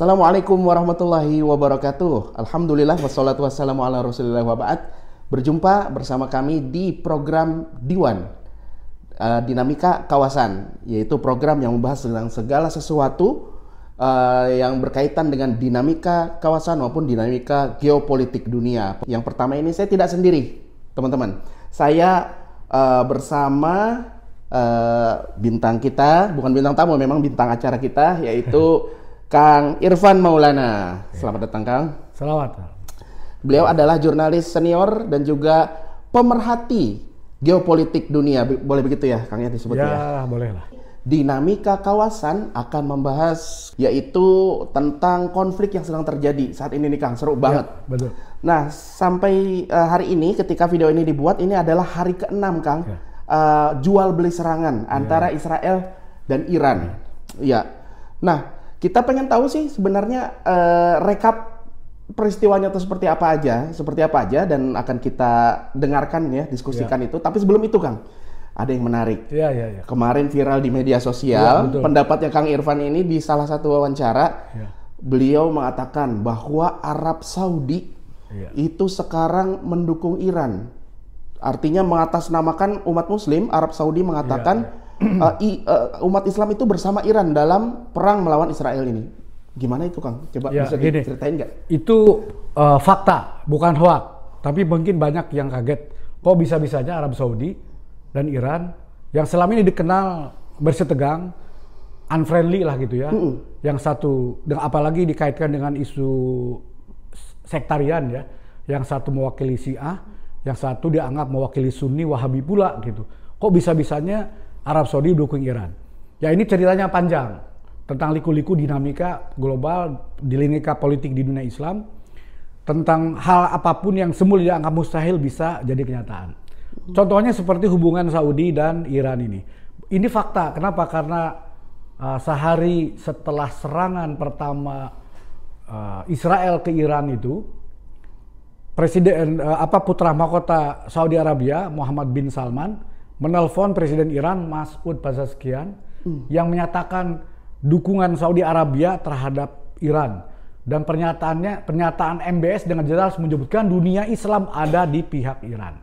Assalamualaikum warahmatullahi wabarakatuh. Alhamdulillah wassalatu wassalamu ala rasulillah wa ba'd. Berjumpa bersama kami di program Diwan Dinamika Kawasan, yaitu program yang membahas tentang segala sesuatu yang berkaitan dengan dinamika kawasan maupun dinamika geopolitik dunia. Yang pertama ini saya tidak sendiri, teman-teman. Saya bersama bintang kita, bukan bintang tamu, memang bintang acara kita, yaitu Kang Irfan Maulana. Selamat datang, Kang. Selamat. Beliau adalah jurnalis senior dan juga pemerhati geopolitik dunia. Boleh begitu ya, Kang, ya disebutnya? Ya, boleh lah. Dinamika kawasan akan membahas yaitu tentang konflik yang sedang terjadi saat ini nih, Kang. Seru banget. Ya, betul. Nah, sampai hari ini ketika video ini dibuat, ini adalah hari ke-6, Kang. Ya. Jual beli serangan antara Israel dan Iran. Ya. Nah, kita pengen tahu sih sebenarnya rekap peristiwanya itu seperti apa aja dan akan kita dengarkan ya, diskusikan itu. Tapi sebelum itu, Kang, ada yang menarik. Ya. Kemarin viral di media sosial, pendapatnya Kang Irfan ini di salah satu wawancara, beliau mengatakan bahwa Arab Saudi itu sekarang mendukung Iran. Artinya mengatasnamakan umat Muslim. Arab Saudi mengatakan umat Islam itu bersama Iran dalam perang melawan Israel ini. Gimana itu, Kang? Coba bisa diceritain nggak? Itu fakta, bukan hoax. Tapi mungkin banyak yang kaget. Kok bisa-bisanya Arab Saudi dan Iran yang selama ini dikenal bersitegang, unfriendly lah gitu ya. Yang satu, apalagi dikaitkan dengan isu sektarian ya. Yang satu mewakili Syiah, yang satu dianggap mewakili Sunni Wahabi pula gitu. Kok bisa-bisanya Arab Saudi dukung Iran? Ya ini ceritanya panjang tentang liku-liku dinamika global, dinamika politik di dunia Islam, tentang hal apapun yang semula dianggap mustahil bisa jadi kenyataan. Contohnya seperti hubungan Saudi dan Iran ini. Ini fakta. Kenapa? Karena sehari setelah serangan pertama Israel ke Iran itu, Presiden putra mahkota Saudi Arabia Muhammad bin Salman menelpon Presiden Iran Masoud Pezeshkian yang menyatakan dukungan Saudi Arabia terhadap Iran, dan pernyataan MBS dengan jelas menyebutkan dunia Islam ada di pihak Iran.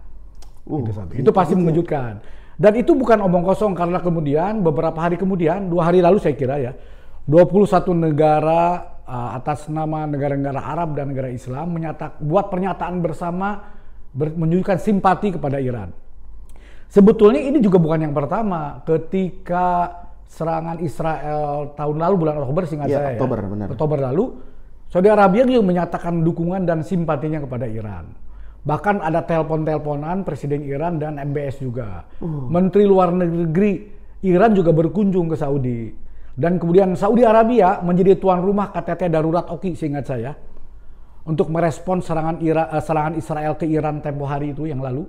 Itu pasti mengejutkan, dan itu bukan omong kosong, karena kemudian beberapa hari kemudian, 2 hari lalu saya kira ya, 21 negara atas nama negara-negara Arab dan negara Islam buat pernyataan bersama menunjukkan simpati kepada Iran. Sebetulnya ini juga bukan yang pertama. Ketika serangan Israel tahun lalu bulan Oktober, Oktober lalu, Saudi Arabia juga menyatakan dukungan dan simpatinya kepada Iran. Bahkan ada telepon-teleponan Presiden Iran dan MBS juga. Menteri Luar Negeri Iran juga berkunjung ke Saudi. Dan kemudian Saudi Arabia menjadi tuan rumah KTT darurat OKI, seingat saya, untuk merespons serangan Israel ke Iran tempo hari itu yang lalu,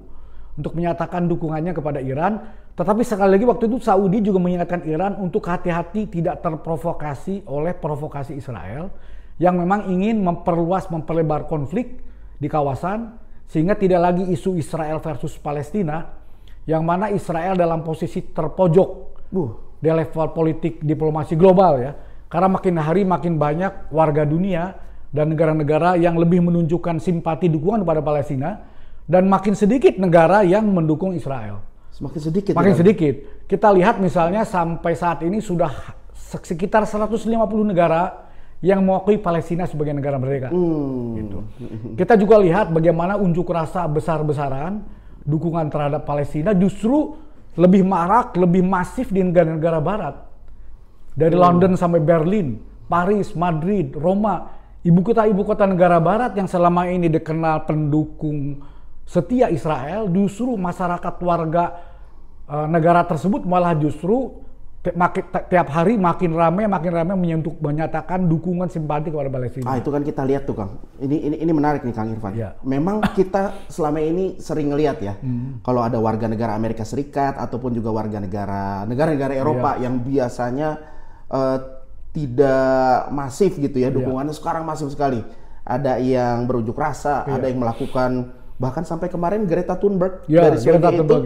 untuk menyatakan dukungannya kepada Iran. Tetapi sekali lagi waktu itu Saudi juga mengingatkan Iran untuk hati-hati tidak terprovokasi oleh provokasi Israel yang memang ingin memperlebar konflik di kawasan, sehingga tidak lagi isu Israel versus Palestina yang mana Israel dalam posisi terpojok di level politik diplomasi global ya. Karena makin hari makin banyak warga dunia dan negara-negara yang lebih menunjukkan simpati dukungan kepada Palestina, dan makin sedikit negara yang mendukung Israel. Semakin sedikit. Makin sedikit. Kita lihat misalnya sampai saat ini sudah sekitar 150 negara yang mengakui Palestina sebagai negara merdeka. Gitu. Kita juga lihat bagaimana unjuk rasa besar-besaran dukungan terhadap Palestina justru lebih marak, lebih masif di negara-negara Barat. Dari London sampai Berlin, Paris, Madrid, Roma, ibu kota negara Barat yang selama ini dikenal pendukung setia Israel, justru masyarakat warga negara tersebut malah justru tiap hari makin ramai menyatakan dukungan simpati kepada Palestina. Itu kan kita lihat tuh, Kang. Ini menarik nih, Kang Irfan. Memang kita selama ini sering ngelihat ya, kalau ada warga negara Amerika Serikat ataupun juga warga negara Eropa yang biasanya tidak masif gitu ya dukungannya, sekarang masif sekali. Ada yang berunjuk rasa, ada yang melakukan, bahkan sampai kemarin Greta Thunberg dari Swedia itu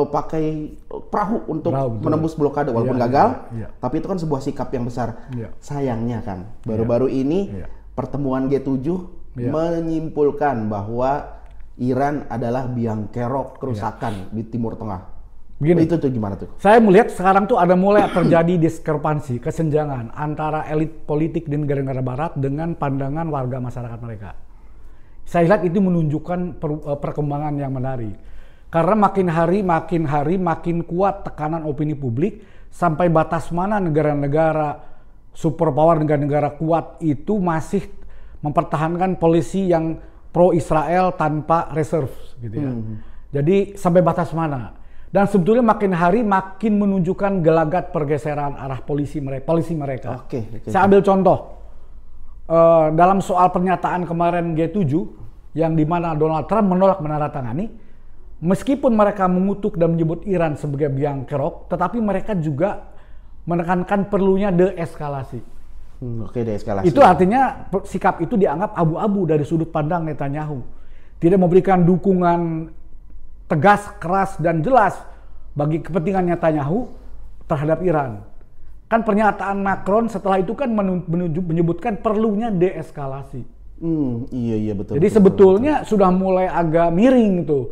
pakai perahu untuk Perahu, betul. menembus blokade walaupun Iya, gagal, iya. tapi itu kan sebuah sikap yang besar. Iya. Sayangnya kan baru-baru ini Iya. pertemuan G7 Iya. menyimpulkan bahwa Iran adalah biang kerok kerusakan di Timur Tengah. Begini. Itu tuh gimana tuh? Saya melihat sekarang tuh ada mulai terjadi diskrepansi, kesenjangan antara elit politik di negara-negara barat dengan pandangan warga masyarakat mereka. Saya lihat itu menunjukkan perkembangan yang menarik. Karena makin hari makin kuat tekanan opini publik sampai batas mana negara-negara superpower, negara-negara kuat itu masih mempertahankan polisi yang pro Israel tanpa reserve gitu ya. Jadi sampai batas mana? Dan sebetulnya makin hari makin menunjukkan gelagat pergeseran arah polisi mereka. Oke. Saya ambil contoh dalam soal pernyataan kemarin G7 yang dimana Donald Trump menolak menandatangani, meskipun mereka mengutuk dan menyebut Iran sebagai biang kerok, tetapi mereka juga menekankan perlunya deeskalasi. Oke, deeskalasi. Itu artinya sikap itu dianggap abu-abu dari sudut pandang Netanyahu. Tidak memberikan dukungan tegas, keras, dan jelas bagi kepentingan Netanyahu terhadap Iran. Kan pernyataan Macron setelah itu kan menyebutkan perlunya deeskalasi. Iya betul. Jadi sebetulnya sudah mulai agak miring tuh.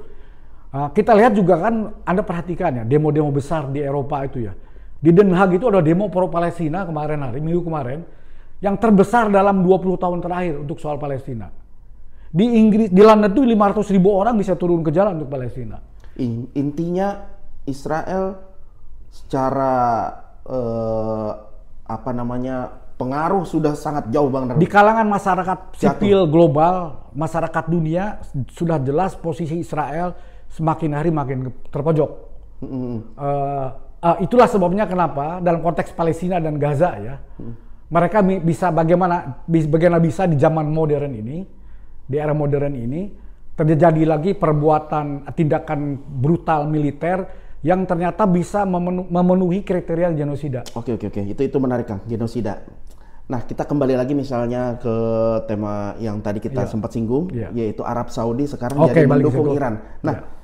Kita lihat juga kan, Anda perhatikan ya, demo-demo besar di Eropa itu ya. Di Den Haag itu ada demo pro Palestina minggu kemarin, yang terbesar dalam 20 tahun terakhir untuk soal Palestina. Di Inggris, di London itu 500.000 orang bisa turun ke jalan untuk Palestina. Intinya Israel secara pengaruh sudah sangat jauh Bang Darwin. Di kalangan masyarakat sipil global, masyarakat dunia sudah jelas posisi Israel semakin hari makin terpojok. Itulah sebabnya kenapa dalam konteks Palestina dan Gaza ya, mereka bagaimana bisa di zaman modern ini, di era modern ini terjadi lagi tindakan brutal militer yang ternyata bisa memenuhi kriteria genosida. Oke. Itu menarik Kang, genosida. Nah, kita kembali lagi misalnya ke tema yang tadi kita sempat singgung, yaitu Arab Saudi sekarang jadi mendukung Iran. Nah,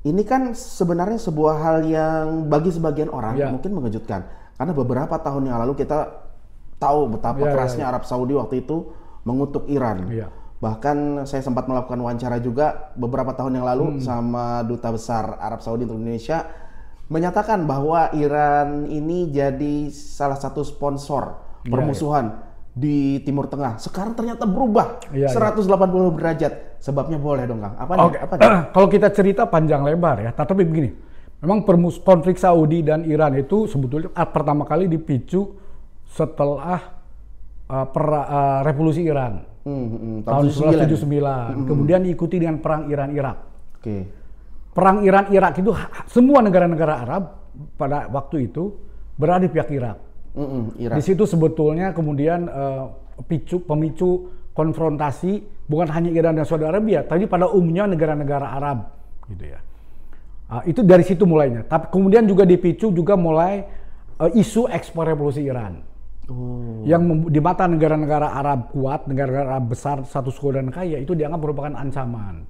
ini kan sebenarnya sebuah hal yang bagi sebagian orang mungkin mengejutkan. Karena beberapa tahun yang lalu kita tahu betapa kerasnya Arab Saudi waktu itu mengutuk Iran. Bahkan saya sempat melakukan wawancara juga beberapa tahun yang lalu sama Duta Besar Arab Saudi untuk Indonesia, menyatakan bahwa Iran ini jadi salah satu sponsor permusuhan di Timur Tengah. Sekarang ternyata berubah 180 derajat. Sebabnya boleh dong Kang. Apa? Kalau kita cerita panjang lebar ya, tapi begini. Memang konflik Saudi dan Iran itu sebetulnya pertama kali dipicu setelah revolusi Iran. Tahun 1979. Kemudian diikuti dengan perang Iran-Irak. Perang Iran-Irak itu semua negara-negara Arab pada waktu itu berada di pihak Irak. Di situ sebetulnya kemudian pemicu konfrontasi bukan hanya Iran dan Saudi Arabia, tapi pada umumnya negara-negara Arab, gitu ya. Itu dari situ mulainya. Tapi kemudian juga dipicu juga mulai isu ekspor revolusi Iran. Yang di mata negara-negara Arab kuat, negara-negara Arab besar, status quo dan kaya itu dianggap merupakan ancaman.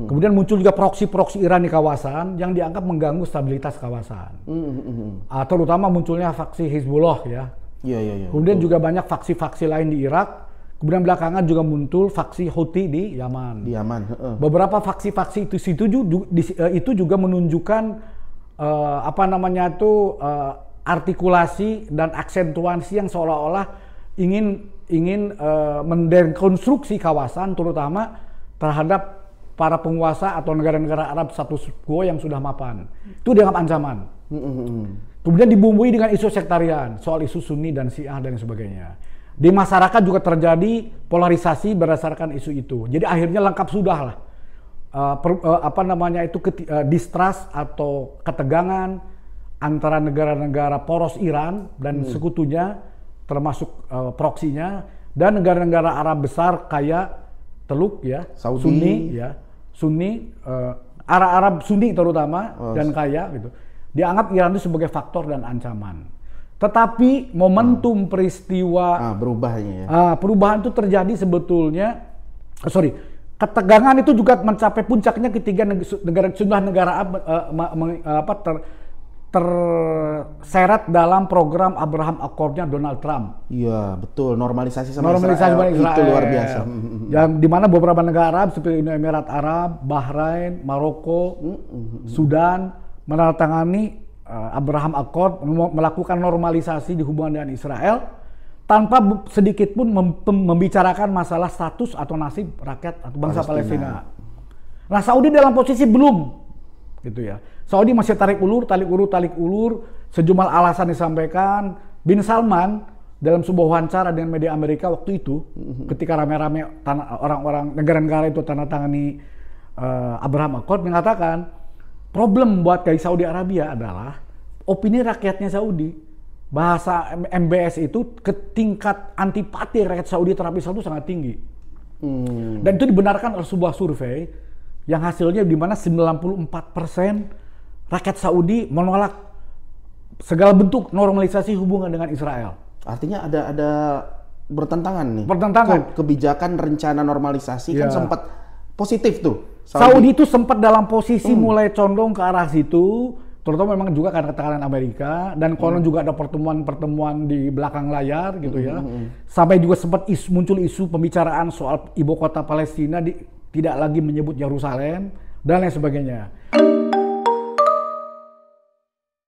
Kemudian muncul juga proksi-proksi Iran di kawasan yang dianggap mengganggu stabilitas kawasan. Terutama munculnya faksi Hizbullah ya. Kemudian juga banyak faksi-faksi lain di Irak. Kemudian belakangan juga muncul faksi Houthi di Yaman. Beberapa faksi-faksi itu juga menunjukkan artikulasi dan aksentuasi yang seolah-olah ingin mendekonstruksi kawasan, terutama terhadap para penguasa atau negara-negara Arab status quo yang sudah mapan. Itu dianggap ancaman. Kemudian dibumbui dengan isu sektarian, soal isu Sunni dan Syiah dan sebagainya. Di masyarakat juga terjadi polarisasi berdasarkan isu itu. Jadi akhirnya lengkap sudah lah. Distrust atau ketegangan antara negara-negara poros Iran dan sekutunya, termasuk proksinya, dan negara-negara Arab besar kaya Teluk ya, Saudi, Sunni, Arab Sunni terutama dan kaya gitu. Dianggap Iran itu sebagai faktor dan ancaman. Tetapi momentum peristiwa berubahnya ya. Perubahan itu terjadi sebetulnya, ketegangan itu juga mencapai puncaknya ketika sejumlah negara terseret dalam program Abraham Accord-nya Donald Trump. Iya, betul. Normalisasi sama Normalisasi Israel, Israel itu luar biasa. Yang di mana beberapa negara Arab seperti Uni Emirat Arab, Bahrain, Maroko, Sudan menandatangani Abraham Accord, melakukan normalisasi di hubungan dengan Israel tanpa sedikit pun membicarakan masalah status atau nasib rakyat atau bangsa Palestina. Nah, Saudi dalam posisi belum, gitu ya. Saudi masih tarik ulur, sejumlah alasan disampaikan. Bin Salman dalam sebuah wawancara dengan media Amerika waktu itu, ketika rame-rame orang-orang negara-negara itu tanda tangani Abraham Accord, mengatakan problem buat Saudi Arabia adalah opini rakyatnya Saudi. Bahasa MBS itu ke tingkat antipati rakyat Saudi terhadap Israel itu sangat tinggi. Dan itu dibenarkan oleh sebuah survei yang hasilnya di mana 94% rakyat Saudi menolak segala bentuk normalisasi hubungan dengan Israel. Artinya ada bertentangan nih. Bertentangan. Kebijakan rencana normalisasi kan sempat positif tuh. Saudi itu sempat dalam posisi mulai condong ke arah situ. Terutama memang juga karena tekanan Amerika dan konon juga ada pertemuan-pertemuan di belakang layar gitu ya. Sampai juga sempat muncul isu pembicaraan soal ibu kota Palestina tidak lagi menyebut Yerusalem dan lain sebagainya.